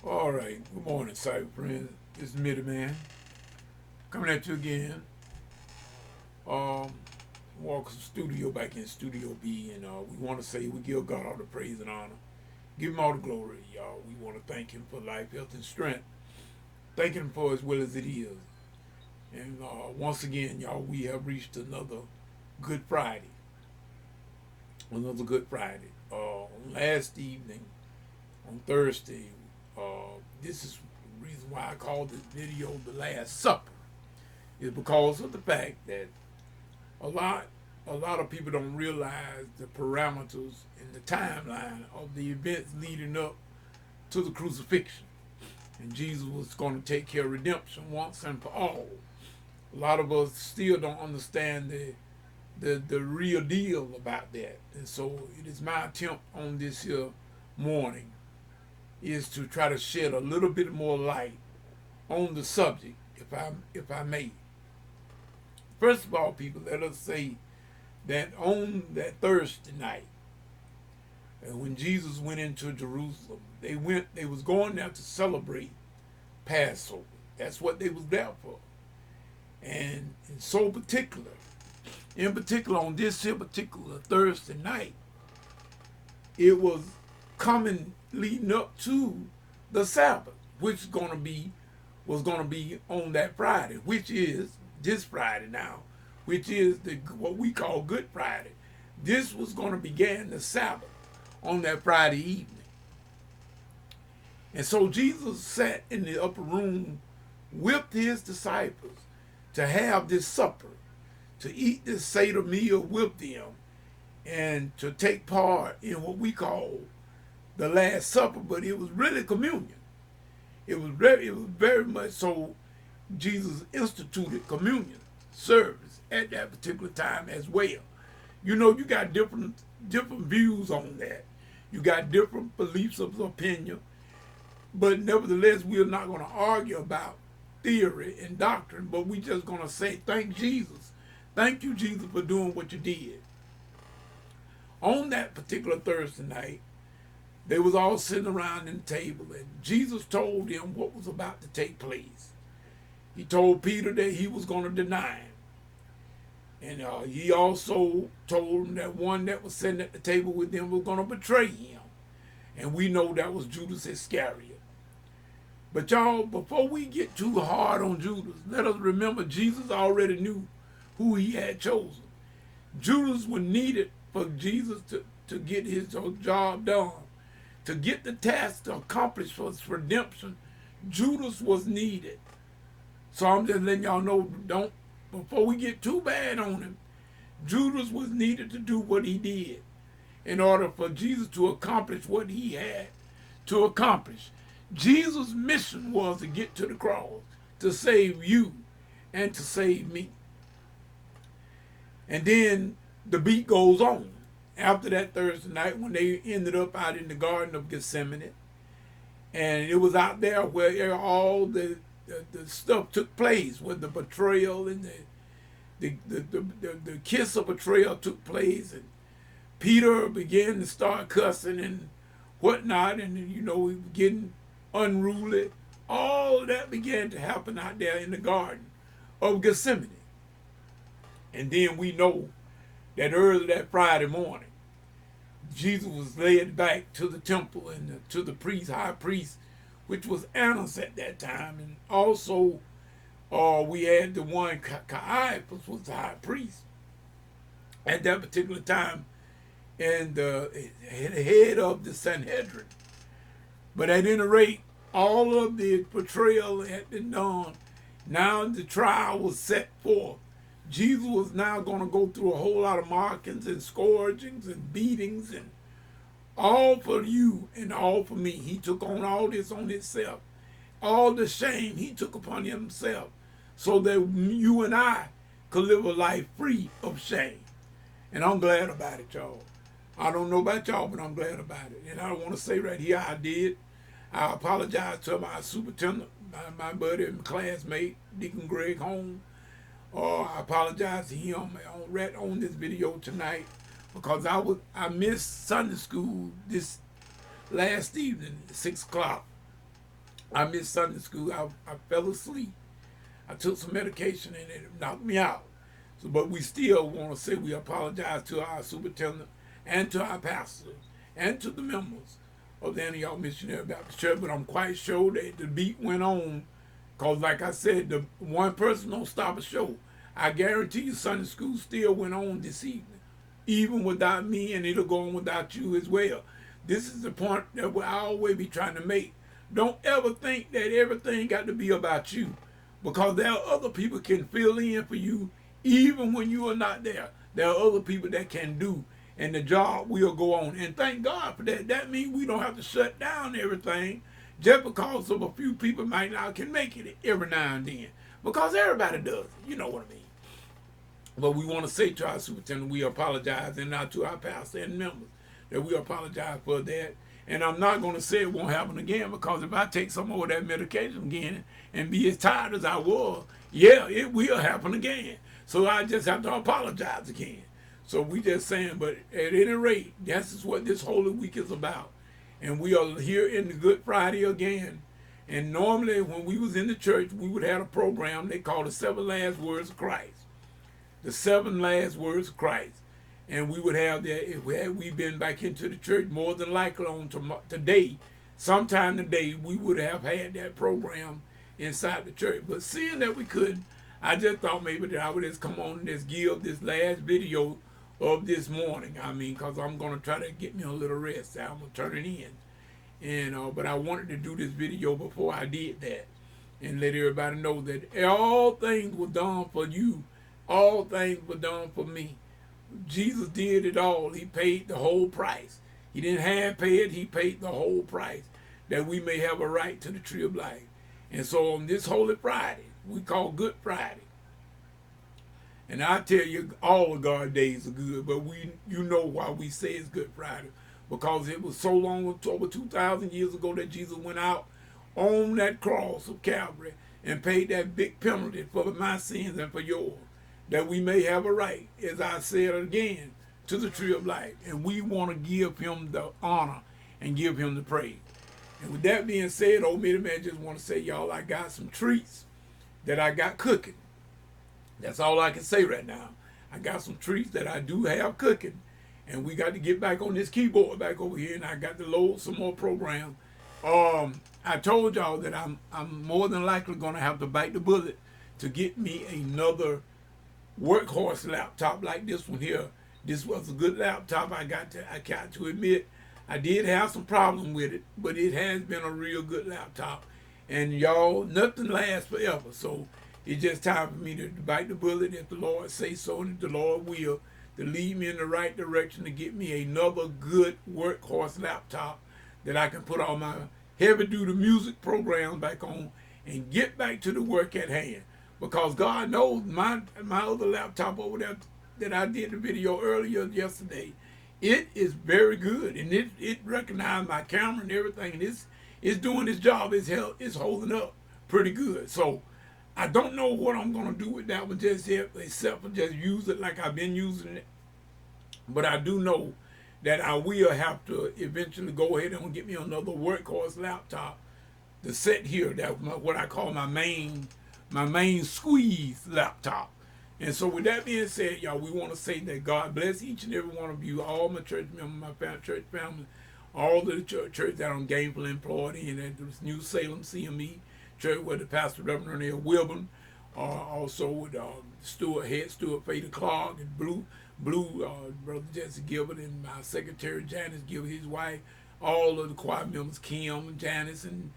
All right. Good morning, cyber friends. This is Mitty Man coming at you again. Um, Welcome studio back in Studio B, and we want to say we give God all the praise and honor, give Him all the glory, y'all. We want to thank Him for life, health, and strength. Thank Him for as well as it is. And once again, y'all, we have reached another Good Friday. Another Good Friday. Last evening, on Thursday, this is the reason why I called this video The Last Supper, is because of the fact that a lot a lot of people don't realize the parameters and the timeline of the events leading up to the crucifixion. And Jesus was going to take care of redemption once and for all. A lot of us still don't understand the real deal about that. And so it is my attempt on this here morning is to try to shed a little bit more light on the subject, if I may. First of all, people, let us say that on that Thursday night, when Jesus went into Jerusalem, they was going there to celebrate Passover. That's what they was there for. And in particular on this here particular Thursday night, it was coming leading up to the Sabbath, which was gonna be on that Friday, which is this Friday now, which is what we call Good Friday. This was gonna begin the Sabbath on that Friday evening. And so Jesus sat in the upper room with his disciples to have this supper, to eat this Seder meal with them, and to take part in what we call the Last Supper, but it was really communion. It was very much so. Jesus instituted communion service at that particular time as well. You know, you got different views on that. You got different beliefs of opinion, but nevertheless, we're not going to argue about theory and doctrine, but we just going to say, thank Jesus. Thank you, Jesus, for doing what you did. On that particular Thursday night, they was all sitting around the table, and Jesus told them what was about to take place. He told Peter that he was going to deny him. And he also told him that one that was sitting at the table with them was going to betray him. And we know that was Judas Iscariot. But y'all, before we get too hard on Judas, let us remember Jesus already knew who he had chosen. Judas was needed for Jesus to get his job done, to get the task to accomplish for his redemption. Judas was needed. So I'm just letting y'all know, before we get too bad on him, Judas was needed to do what he did in order for Jesus to accomplish what he had to accomplish. Jesus' mission was to get to the cross, to save you and to save me. And then the beat goes on. After that Thursday night, when they ended up out in the Garden of Gethsemane, and it was out there where all the stuff took place, where the betrayal and the kiss of betrayal took place, and Peter began to start cussing and whatnot, and he was getting unruly. All that began to happen out there in the Garden of Gethsemane. And then we know that early that Friday morning, Jesus was led back to the temple and to the high priest, which was Annas at that time. And also we had the one, Caiaphas was the high priest at that particular time, and the head of the Sanhedrin. But at any rate, all of the betrayal had been done. Now the trial was set forth. Jesus was now going to go through a whole lot of markings and scourgings and beatings, and all for you and all for me. He took on all this on himself. All the shame he took upon himself so that you and I could live a life free of shame. And I'm glad about it, y'all. I don't know about y'all, but I'm glad about it. And I want to say right here, I did. I apologize to my superintendent, my buddy and classmate, Deacon Greg Holmes. I apologize to him on this video tonight, because I missed Sunday school this last evening at 6 o'clock. I missed Sunday school. I fell asleep. I took some medication and it knocked me out. So, but we still want to say we apologize to our superintendent and to our pastors and to the members of the Antioch Missionary Baptist Church. But I'm quite sure that the beat went on because, like I said, the one person don't stop a show. I guarantee you Sunday school still went on this evening, even without me, and it'll go on without you as well. This is the point that we'll always be trying to make. Don't ever think that everything got to be about you, because there are other people can fill in for you even when you are not there. There are other people that can do, and the job will go on. And thank God for that. That means we don't have to shut down everything just because of a few people might not can make it every now and then. Because everybody does. You know what I mean. But we want to say to our superintendent, we apologize, and not to our pastor and members, that we apologize for that. And I'm not going to say it won't happen again, because if I take some more of that medication again and be as tired as I was, yeah, it will happen again. So I just have to apologize again. So we just saying, but at any rate, this is what this Holy Week is about. And we are here in the Good Friday again. And normally when we was in the church, we would have a program they call the 7 Last Words of Christ. The 7 Last Words of Christ. And we would have that if we've been back into the church, more than likely on today, sometime today, we would have had that program inside the church. But seeing that we couldn't, I just thought maybe that I would just come on and just give this last video of this morning. I mean, because I'm going to try to get me a little rest. I'm going to turn it in. And but I wanted to do this video before I did that and let everybody know that all things were done for you. All things were done for me. Jesus did it all. He paid the whole price. He didn't half pay it. He paid the whole price that we may have a right to the tree of life. And so on this Holy Friday, we call Good Friday. And I tell you, all of God's days are good, but you know why we say it's Good Friday. Because it was so long, over 2,000 years ago, that Jesus went out on that cross of Calvary and paid that big penalty for my sins and for yours, that we may have a right, as I said again, to the tree of life. And we want to give him the honor and give him the praise. And with that being said, old Mitty Man just want to say, y'all, I got some treats that I got cooking. That's all I can say right now. I got some treats that I do have cooking. And we got to get back on this keyboard back over here, and I got to load some more programs. I told y'all that I'm more than likely going to have to bite the bullet to get me another workhorse laptop like this one here. This was a good laptop. I got to admit, I did have some problem with it, but it has been a real good laptop. And y'all, nothing lasts forever. So it's just time for me to bite the bullet if the Lord say so, and if the Lord will, to lead me in the right direction to get me another good workhorse laptop that I can put all my heavy-duty music programs back on and get back to the work at hand. Because God knows my other laptop over there that I did the video earlier yesterday, it is very good, and it recognized my camera and everything, and it's doing its job. It's holding up pretty good. So I don't know what I'm going to do with that one just yet, except for just use it like I've been using it. But I do know that I will have to eventually go ahead and get me another workhorse laptop to set here. That's what I call my main squeeze laptop. And so with that being said, y'all, we want to say that God bless each and every one of you, all my church members, my church family, all the church that I'm gainfully employed in at the New Salem CME church with the pastor Reverend Ernest Wilburn, also with head steward Fader Clark, and Blue Brother Jesse Gilbert, and my secretary Janice Gilbert, his wife, all of the choir members, Kim and Janice and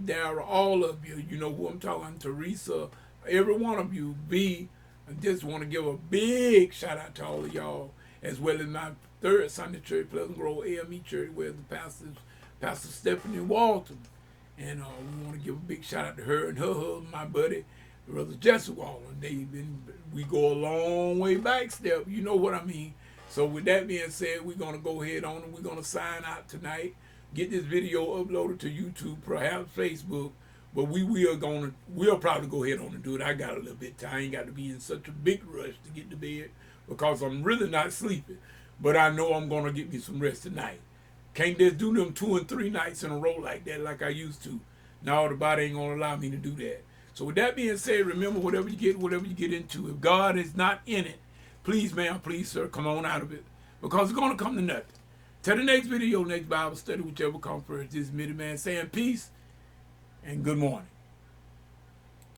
Dara, all of you, you know who I'm talking, Teresa, every one of you. I just want to give a big shout out to all of y'all, as well as my third Sunday church, Pleasant Grove AME Church, where the Pastor Stephanie Walton. And we want to give a big shout out to her and her husband, my buddy, Brother Jesse Walton. We go a long way back, Steph. You know what I mean. So with that being said, we're going to go ahead on and we're going to sign out tonight. Get this video uploaded to YouTube, perhaps Facebook. But we'll probably go ahead on and do it. I got a little bit of time. I ain't got to be in such a big rush to get to bed because I'm really not sleeping. But I know I'm going to get me some rest tonight. Can't just do them 2 and 3 nights in a row like that like I used to. No, the body ain't gonna allow me to do that. So with that being said, remember, whatever you get into, if God is not in it, please, ma'am, please, sir, come on out of it, because it's gonna come to nothing. Till the next video, next Bible study, whichever comes first. This is Mitty Man saying peace and good morning.